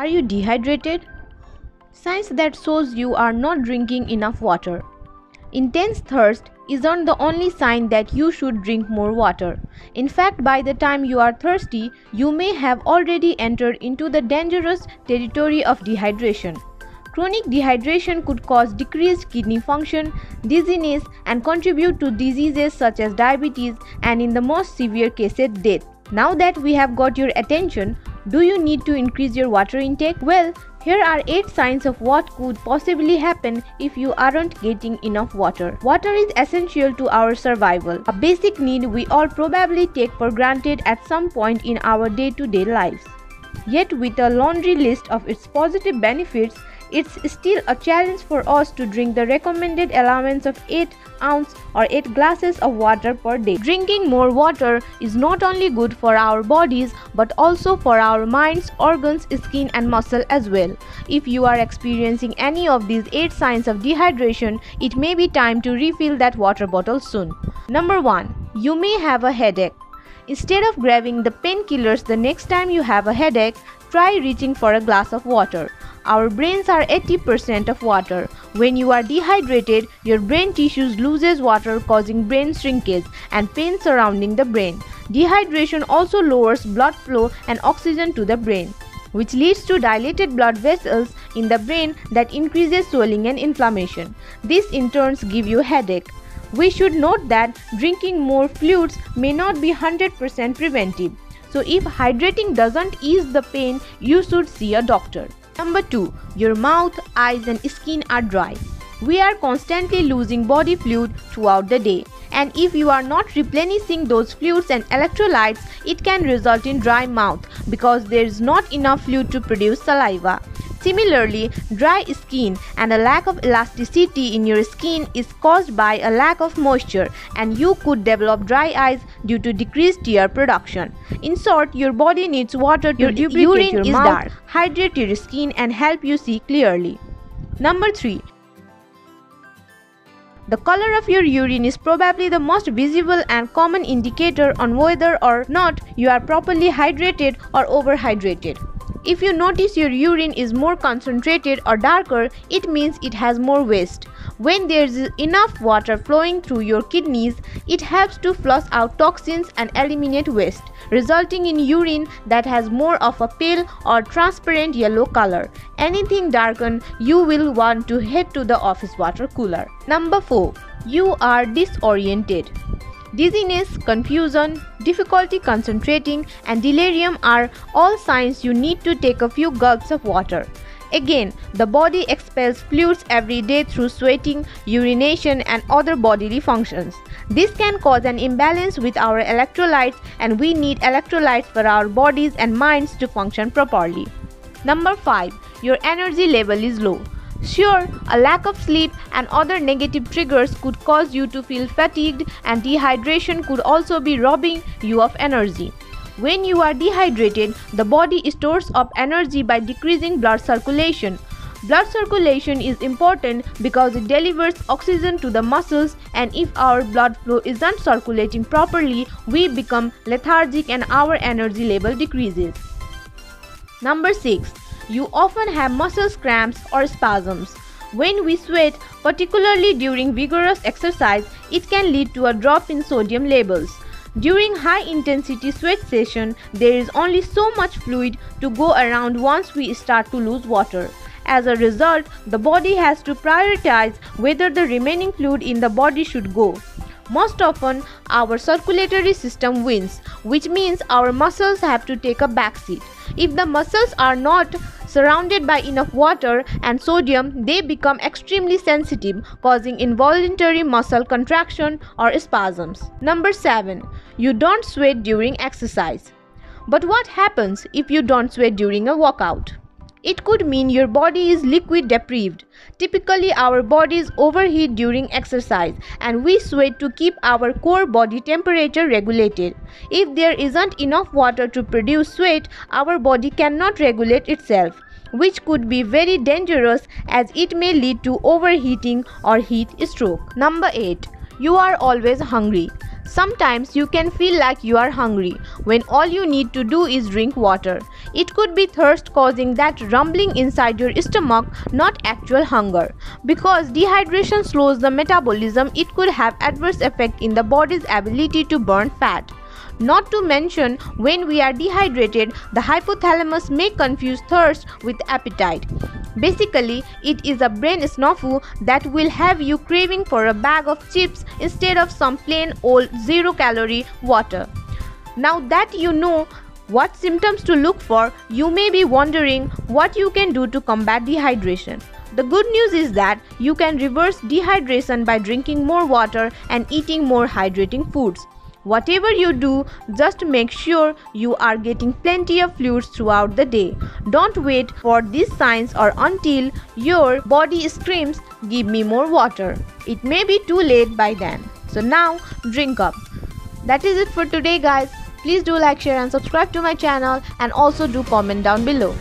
Are you dehydrated? Signs that shows you are not drinking enough water. Intense thirst isn't the only sign that you should drink more water. In fact, by the time you are thirsty, you may have already entered into the dangerous territory of dehydration. Chronic dehydration could cause decreased kidney function, dizziness, and contribute to diseases such as diabetes and, in the most severe cases, death. Now that we have got your attention, do you need to increase your water intake? Well, here are 8 signs of what could possibly happen if you aren't getting enough water. Water is essential to our survival, a basic need we all probably take for granted at some point in our day-to-day lives. Yet, with a laundry list of its positive benefits, it's still a challenge for us to drink the recommended allowance of 8 ounces or 8 glasses of water per day. Drinking more water is not only good for our bodies but also for our minds, organs, skin and muscle as well. If you are experiencing any of these 8 signs of dehydration, it may be time to refill that water bottle soon. Number 1. You may have a headache. Instead of grabbing the painkillers the next time you have a headache, try reaching for a glass of water. Our brains are 80% of water. When you are dehydrated, your brain tissues loses water, causing brain shrinkage and pain surrounding the brain. Dehydration also lowers blood flow and oxygen to the brain, which leads to dilated blood vessels in the brain that increases swelling and inflammation. This in turn gives you a headache. We should note that drinking more fluids may not be 100% preventive. So if hydrating doesn't ease the pain, you should see a doctor. Number 2. Your mouth, eyes and skin are dry. We are constantly losing body fluid throughout the day, and if you are not replenishing those fluids and electrolytes, it can result in dry mouth because there is not enough fluid to produce saliva. Similarly, dry skin and a lack of elasticity in your skin is caused by a lack of moisture, and you could develop dry eyes due to decreased tear production. In short, your body needs water to lubricate your mouth, hydrate your skin and help you see clearly. Number 3. The color of your urine is probably the most visible and common indicator on whether or not you are properly hydrated or overhydrated. If you notice your urine is more concentrated or darker, it means it has more waste. When there is enough water flowing through your kidneys, it helps to flush out toxins and eliminate waste, resulting in urine that has more of a pale or transparent yellow color. Anything darker, you will want to head to the office water cooler. Number 4. You are disoriented. Dizziness, confusion, difficulty concentrating, and delirium are all signs you need to take a few gulps of water. Again, the body expels fluids every day through sweating, urination, and other bodily functions. This can cause an imbalance with our electrolytes, and we need electrolytes for our bodies and minds to function properly. Number 5. Your energy level is low. Sure, a lack of sleep and other negative triggers could cause you to feel fatigued, and dehydration could also be robbing you of energy. When you are dehydrated, the body stores up energy by decreasing blood circulation. Blood circulation is important because it delivers oxygen to the muscles, and if our blood flow isn't circulating properly, we become lethargic and our energy level decreases. Number 6. You often have muscle cramps or spasms. When we sweat, particularly during vigorous exercise, it can lead to a drop in sodium levels. During high-intensity sweat session, there is only so much fluid to go around once we start to lose water. As a result, the body has to prioritize whether the remaining fluid in the body should go. Most often, our circulatory system wins, which means our muscles have to take a backseat. If the muscles are not surrounded by enough water and sodium, they become extremely sensitive, causing involuntary muscle contraction or spasms. Number 7. You don't sweat during exercise. But what happens if you don't sweat during a workout? It could mean your body is liquid deprived. Typically, our bodies overheat during exercise, and we sweat to keep our core body temperature regulated. If there isn't enough water to produce sweat, our body cannot regulate itself, which could be very dangerous as it may lead to overheating or heat stroke. Number 8. You are always hungry. Sometimes you can feel like you are hungry when all you need to do is drink water. It could be thirst causing that rumbling inside your stomach, not actual hunger. Because dehydration slows the metabolism, it could have adverse effect in the body's ability to burn fat. Not to mention, when we are dehydrated, the hypothalamus may confuse thirst with appetite. Basically, it is a brain snafu that will have you craving for a bag of chips instead of some plain old zero-calorie water. Now that you know what symptoms to look for, you may be wondering what you can do to combat dehydration. The good news is that you can reverse dehydration by drinking more water and eating more hydrating foods. Whatever you do, just make sure you are getting plenty of fluids throughout the day. Don't wait for these signs or until your body screams, "Give me more water." It may be too late by then. So now, drink up. That is it for today, guys. Please do like, share and subscribe to my channel, and also do comment down below.